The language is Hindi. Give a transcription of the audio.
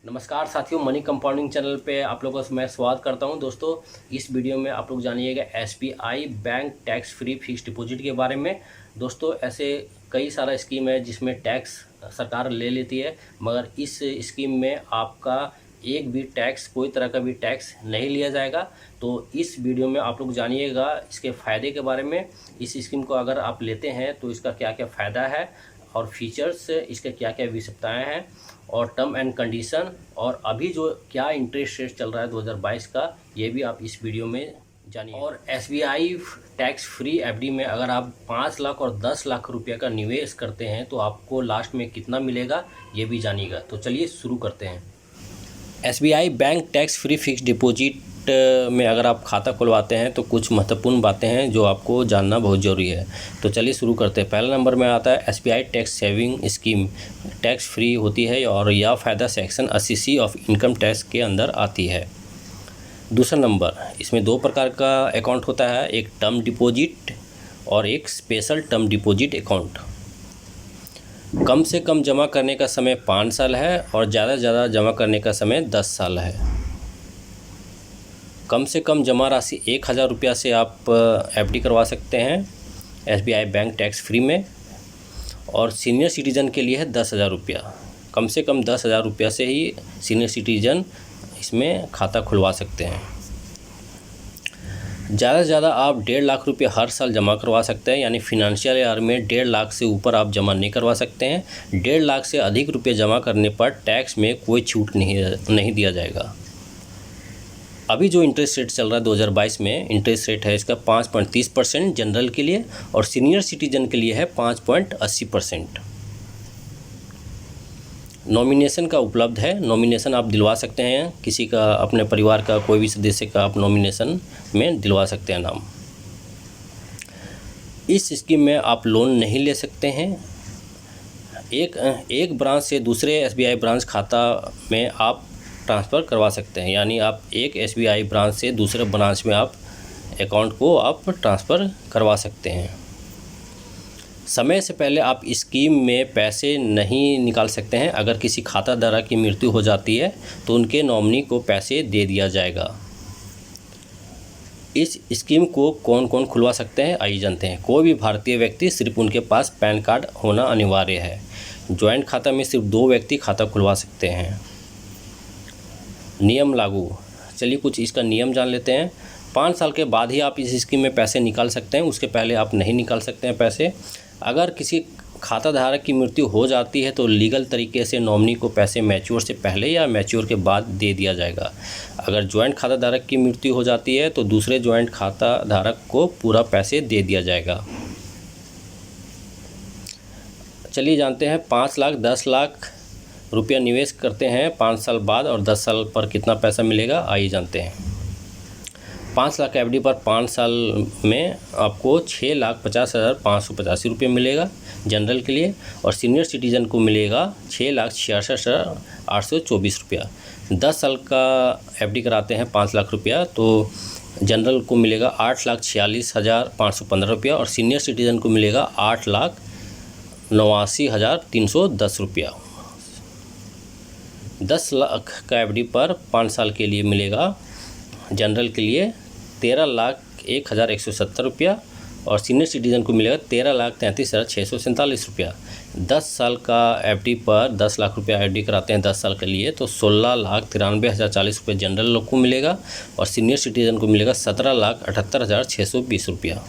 नमस्कार साथियों, मनी कंपाउंडिंग चैनल पे आप लोगों को मैं स्वागत करता हूं। दोस्तों, इस वीडियो में आप लोग जानिएगा SBI bank tax free fixed deposit के बारे में। दोस्तों, ऐसे कई सारा स्कीम है जिसमें टैक्स सरकार ले लेती है, मगर इस स्कीम में आपका एक भी टैक्स, कोई तरह का भी टैक्स नहीं लिया जाएगा। तो इस वीडियो में आप लोग जानिएगा इसके फ़ायदे के बारे में। इस स्कीम को अगर आप लेते हैं तो इसका क्या क्या फ़ायदा है और फीचर्स, इसके क्या क्या विशेषताएँ हैं और टर्म एंड कंडीशन, और अभी जो क्या इंटरेस्ट रेट चल रहा है 2022 का, ये भी आप इस वीडियो में जानिए। और एसबीआई टैक्स फ्री एफडी में अगर आप 5 लाख और 10 लाख रुपये का निवेश करते हैं तो आपको लास्ट में कितना मिलेगा ये भी जानिएगा। तो चलिए शुरू करते हैं। SBI bank tax free fixed deposit में अगर आप खाता खुलवाते हैं तो कुछ महत्वपूर्ण बातें हैं जो आपको जानना बहुत ज़रूरी है। तो चलिए शुरू करते हैं। पहला नंबर में आता है SBI tax saving scheme. Tax free होती है और यह फ़ायदा section 80C of income tax के अंदर आती है। दूसरा नंबर, इसमें 2 प्रकार का अकाउंट होता है, एक टर्म डिपॉजिट और एक स्पेशल टर्म डिपॉजिट अकाउंट। कम से कम जमा करने का समय 5 साल है और ज़्यादा से ज़्यादा जमा करने का समय 10 साल है। कम से कम जमा राशि 1000 रुपया से आप एफडी करवा सकते हैं एसबीआई बैंक टैक्स फ्री में, और सीनियर सिटीज़न के लिए है 10,000 रुपया। कम से कम 10,000 रुपया से ही सीनियर सिटीज़न इसमें खाता खुलवा सकते हैं। ज़्यादा से ज़्यादा आप 1.5 लाख रुपये हर साल जमा करवा सकते हैं, यानी फिनंशियल ईयर में 1.5 लाख से ऊपर आप जमा नहीं करवा सकते हैं। 1.5 लाख से अधिक रुपये जमा करने पर टैक्स में कोई छूट नहीं दिया जाएगा। अभी जो इंटरेस्ट रेट चल रहा है 2022 में, इंटरेस्ट रेट है इसका 5.30% जनरल के लिए, और सीनियर सिटीजन के लिए है 5.80%। नॉमिनेशन का उपलब्ध है, नॉमिनेशन आप दिलवा सकते हैं, किसी का, अपने परिवार का कोई भी सदस्य का आप नॉमिनेशन में दिलवा सकते हैं नाम। इस स्कीम में आप लोन नहीं ले सकते हैं। एक ब्रांच से दूसरे एसबीआई ब्रांच खाता में आप ट्रांसफ़र करवा सकते हैं, यानी आप एक एसबीआई ब्रांच से दूसरे ब्रांच में आप अकाउंट को आप ट्रांसफ़र करवा सकते हैं। समय से पहले आप स्कीम में पैसे नहीं निकाल सकते हैं। अगर किसी खाता धारक की मृत्यु हो जाती है तो उनके नॉमिनी को पैसे दे दिया जाएगा। इस स्कीम को कौन कौन खुलवा सकते हैं आइए जानते हैं। कोई भी भारतीय व्यक्ति, सिर्फ उनके पास पैन कार्ड होना अनिवार्य है। जॉइंट खाता में सिर्फ 2 व्यक्ति खाता खुलवा सकते हैं। नियम लागू, चलिए कुछ इसका नियम जान लेते हैं। 5 साल के बाद ही आप इस स्कीम में पैसे निकाल सकते हैं, उसके पहले आप नहीं निकाल सकते हैं पैसे। अगर किसी खाता धारक की मृत्यु हो जाती है तो लीगल तरीके से नॉमिनी को पैसे मैच्योर से पहले या मैच्योर के बाद दे दिया जाएगा। अगर जॉइंट खाता धारक की मृत्यु हो जाती है तो दूसरे जॉइंट खाता धारक को पूरा पैसे दे दिया जाएगा। चलिए जानते हैं 5 लाख 10 लाख रुपया निवेश करते हैं 5 साल बाद और 10 साल पर कितना पैसा मिलेगा आइए जानते हैं। 5 लाख एफडी पर 5 साल में आपको 6,50,585 रुपये मिलेगा जनरल के लिए, और सीनियर सिटीज़न को मिलेगा 6,66,824 रुपया। 10 साल का एफडी कराते हैं 5 लाख रुपया तो जनरल को मिलेगा 8,46,515 रुपया, और सीनियर सिटीज़न को मिलेगा 8,89,310 रुपया। 10 लाख का एफडी पर 5 साल के लिए मिलेगा जनरल के लिए 13,01,170 रुपया, और सीनियर सिटीज़न को मिलेगा 13,33,647 रुपया। 10 साल का एफडी पर 10 लाख रुपया एफडी कराते हैं 10 साल के लिए तो 16,93,040 रुपये जनरल लोग को मिलेगा, और सीनियर सिटीज़न को मिलेगा 17,78,620 रुपया।